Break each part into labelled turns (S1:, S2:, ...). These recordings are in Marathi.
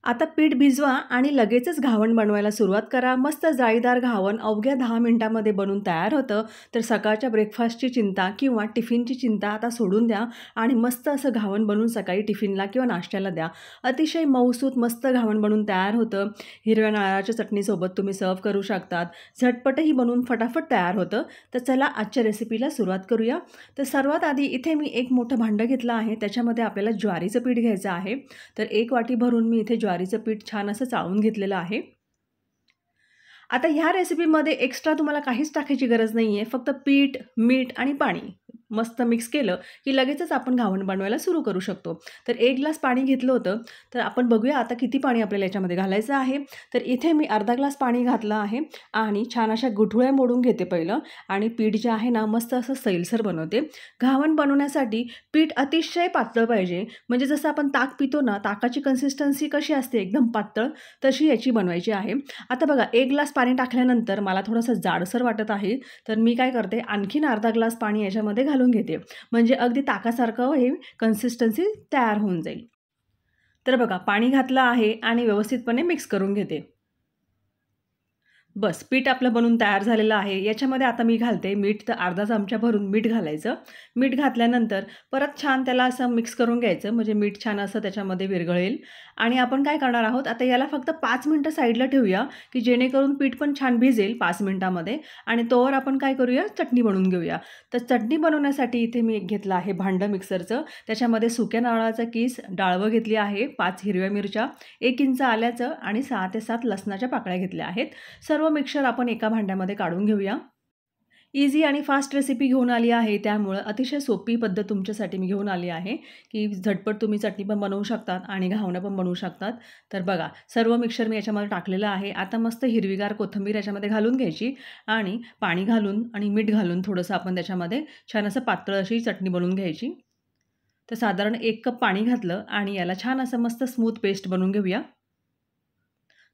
S1: आता पीठ भिजवा आणि लगेचच घावण बनवायला सुरुवात करा। मस्त जाळीदार घावण अवघ्या 10 मिनिटांमध्ये बनून तयार होतं। तर सकाळच्या ब्रेकफास्टची चिंता किंवा टिफिनची चिंता आता सोडून द्या आणि मस्त असं घावण बनवून सकाळी टिफिनला किंवा नाश्त्याला द्या। अतिशय मऊसूत मस्त घावण बनून तयार होतं। हिरव्या नारळाच्या चटणीसोबत तुम्ही सर्व करू शकतात। झटपटही बनवून फटाफट तयार होतं। तर चला आजच्या रेसिपीला सुरुवात करूया। तर सर्वात आधी इथे मी एक मोठं भांडं घेतलं आहे, त्याच्यामध्ये आपल्याला ज्वारीचं पीठ घ्यायचं आहे। तर 1 वाटी भरून मी इथे ज्वारीचं पीठ छान असं चाळून घेतलेलं आहे। आता ह्या रेसिपीमध्ये एक्स्ट्रा तुम्हाला काहीच टाकायची गरज नाही आहे, फक्त पीठ, मीठ आणि पाणी मस्त मिक्स केलं की लगेचच आपण घावण बनवायला सुरू करू शकतो। तर 1 ग्लास पाणी घेतलं होतं। तर आपण बघूया आता किती पाणी आपल्याला याच्यामध्ये घालायचं आहे। तर इथे मी अर्धा ग्लास पाणी घातलं आहे आणि छान अशा गुठळ्या मोडून घेते पहिलं आणि पीठ जे आहे ना मस्त असं सैलसर बनवते। घावण बनवण्यासाठी पीठ अतिशय पातळ पाहिजे, म्हणजे जसं आपण ताक पितो ना, ताकाची कन्सिस्टन्सी कशी असते एकदम पातळ, तशी याची बनवायची आहे। आता बघा 1 ग्लास पाणी टाकल्यानंतर मला थोडंसं जाडसर वाटत आहे, तर मी काय करते आणखीन अर्धा ग्लास पाणी याच्यामध्ये घालून घेते, म्हणजे अगदी ताकासारखं हे कन्सिस्टन्सी तयार होऊन जाईल। तर बघा पाणी घातलं आहे आणि व्यवस्थितपणे मिक्स करून घेते। बस पीठ आपलं बनून तयार झालेलं आहे। याच्यामध्ये आता मी घालते मीठ, तर अर्धा चमचा भरून मीठ घालायचं। मीठ घातल्यानंतर परत छान त्याला असं मिक्स करून घ्यायचं, म्हणजे मीठ छान असं त्याच्यामध्ये विरघळेल। आणि आपण काय करणार आहोत आता याला फक्त 5 मिनिटं साईडला ठेवूया, की जेणेकरून पीठ पण छान भिजेल 5 मिनिटांमध्ये। आणि तोवर आपण काय करूया चटणी बनवून घेऊया। तर चटणी बनवण्यासाठी इथे मी एक घेतलं आहे भांडं मिक्सरचं, त्याच्यामध्ये सुक्या नारळाचा कीस, डाळवं घेतली आहे, 5 हिरव्या मिरच्या, 1 इंच आल्याचं आणि 6 ते 7 लसणाच्या पाकळ्या घेतल्या आहेत। सर्व मिक्सचर आपण एका भांड्यामध्ये काढून घेऊया। इझी आणि फास्ट रेसिपी घेऊन आली आहे, त्यामुळं अतिशय सोपी पद्धत तुमच्यासाठी मी घेऊन आली आहे, की झटपट तुम्ही चटणी पण बनवू शकतात आणि घावणं पण बनवू शकतात। तर बघा सर्व मिक्सचर मी याच्यामध्ये टाकलेलं आहे। आता मस्त हिरवीगार कोथिंबीर याच्यामध्ये घालून घ्यायची आणि पाणी घालून आणि मीठ घालून थोडंसं आपण त्याच्यामध्ये छान असं पातळ अशी चटणी बनवून घ्यायची। तर साधारण 1 कप पाणी घातलं आणि याला छान असं मस्त स्मूथ पेस्ट बनवून घेऊया।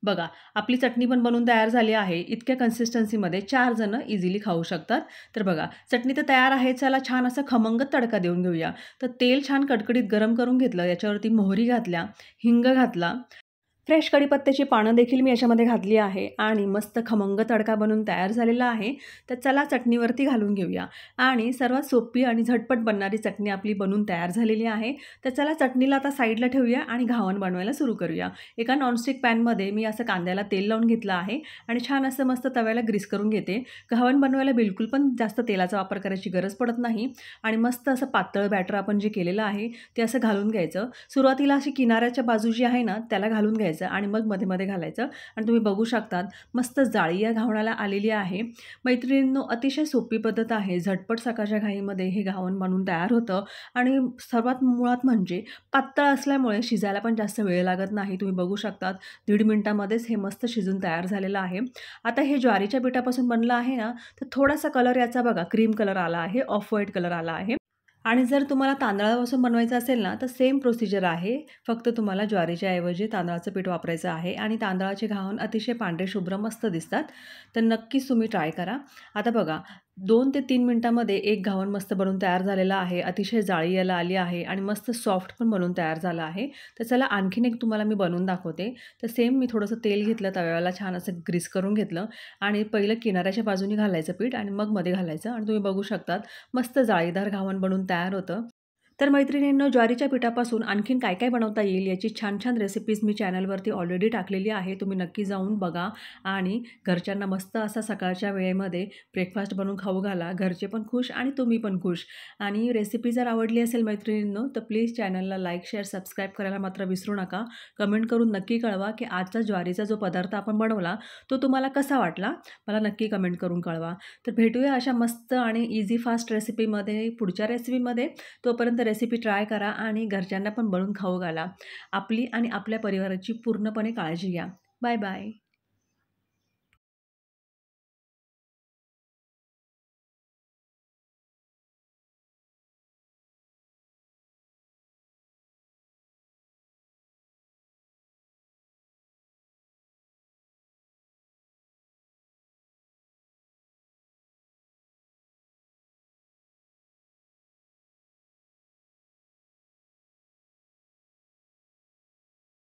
S1: बघा आपली चटणी पण बनवून तयार झाली आहे। इतक्या कन्सिस्टन्सीमध्ये 4 जण इझिली खाऊ शकतात। तर बघा चटणी तर तयार आहे, चला छान असा खमंग तडका देऊन घेऊया। तर तेल छान कडकडीत गरम करून घेतलं, याच्यावरती मोहरी घातल्या, हिंग घातला, फ्रेश कढीपत्त्याची पानं देखील मी याच्यामध्ये घातली आहे आणि मस्त खमंग तडका बनवून तयार झालेला आहे। तर चला चटणीवरती घालून घेऊया आणि सर्वात सोपी आणि झटपट बनणारी चटणी आपली बनवून तयार झालेली आहे। तर चला चटणीला आता साईडला ठेवूया आणि घावण बनवायला सुरू करूया। एका नॉनस्टिक पॅनमध्ये मी असं कांद्याला तेल लावून घेतलं आहे आणि छान असं मस्त तव्याला ग्रीस करून घेते। घावण बनवायला बिलकुल पण जास्त तेलाचा वापर करायची गरज पडत नाही आणि मस्त असं पातळ बॅटर आपण जे केलेलं आहे ते असं घालून घ्यायचं। सुरुवातीला अशी किनाऱ्याच्या बाजू जी आहे ना त्याला घालून घ्यायचं आणि मग मध्ये-मध्ये घालायचं आणि तुम्ही बघू शकतात मस्त जाळी या घावणाला आलेली आहे। मैत्रिणींनो अतिशय सोपी पद्धत आहे, झटपट सकाळच्या घाईमध्ये हे घावण बनवून तयार होतं आणि सर्वात मुळात म्हणजे पातळ असल्यामुळे शिजायला पण जास्त वेळ लागत नाही। तुम्ही बघू शकतात 1.5 मिनिटामध्येच हे मस्त शिजून तयार झालेलं आहे। आता हे ज्वारीच्या पिठापासून बनलं आहे ना, तर थोडासा कलर याचा बघा क्रीम कलर आला आहे, ऑफ व्हाईट कलर आला आहे। आणि जर तुम्हाला तांदळापासून बनवायचं असेल ना, तर सेम प्रोसिजर आहे, फक्त तुम्हाला ज्वारीच्या ऐवजी तांदळाचं पीठ वापरायचं आहे आणि तांदळाचे घावण अतिशय पांढरे शुभ्र मस्त दिसतात। तर नक्कीच तुम्ही ट्राय करा। आता बघा 2 ते 3 मिनिटांमध्ये एक घावण मस्त बनवून तयार झालेलं आहे। अतिशय जाळी याला आली आहे आणि मस्त सॉफ्ट पण बनवून तयार झालं आहे। तर चला आणखीन एक तुम्हाला मी बनवून दाखवते। तर सेम मी थोडंसं तेल घेतलं, तव्याला छान असं ग्रीस करून घेतलं आणि पहिलं किनाऱ्याच्या बाजूनी घालायचं पीठ आणि मग मध्ये घालायचं आणि तुम्ही बघू शकतात मस्त जाळीदार घावण बनवून तयार होतं। तर मैत्रिणींनो ज्वारीच्या पिठापासून आणखीन काय काय बनवता येईल याची छान छान रेसिपीज मी चॅनलवरती ऑलरेडी टाकलेली आहे, तुम्ही नक्की जाऊन बघा आणि घरच्यांना मस्त असा सकाळच्या वेळेमध्ये ब्रेकफास्ट बनवून खाऊ घाला। घरचे पण खुश आणि तुम्ही पण खुश। आणि रेसिपी जर आवडली असेल मैत्रिणींनो तर प्लीज चॅनलला लाईक, शेअर, सबस्क्राईब करायला मात्र विसरू नका। कमेंट करून नक्की कळवा की आजचा ज्वारीचा जो पदार्थ आपण बनवला तो तुम्हाला कसा वाटला, मला नक्की कमेंट करून कळवा। तर भेटूया अशा मस्त आणि इझी फास्ट रेसिपीमध्ये पुढच्या रेसिपीमध्ये। तोपर्यंत रेसिपी ट्राय करा आणि घरच्यांना पण बनवून खाऊ घाला। आपली आणि आपल्या परिवाराची पूर्णपणे काळजी घ्या। Bye bye.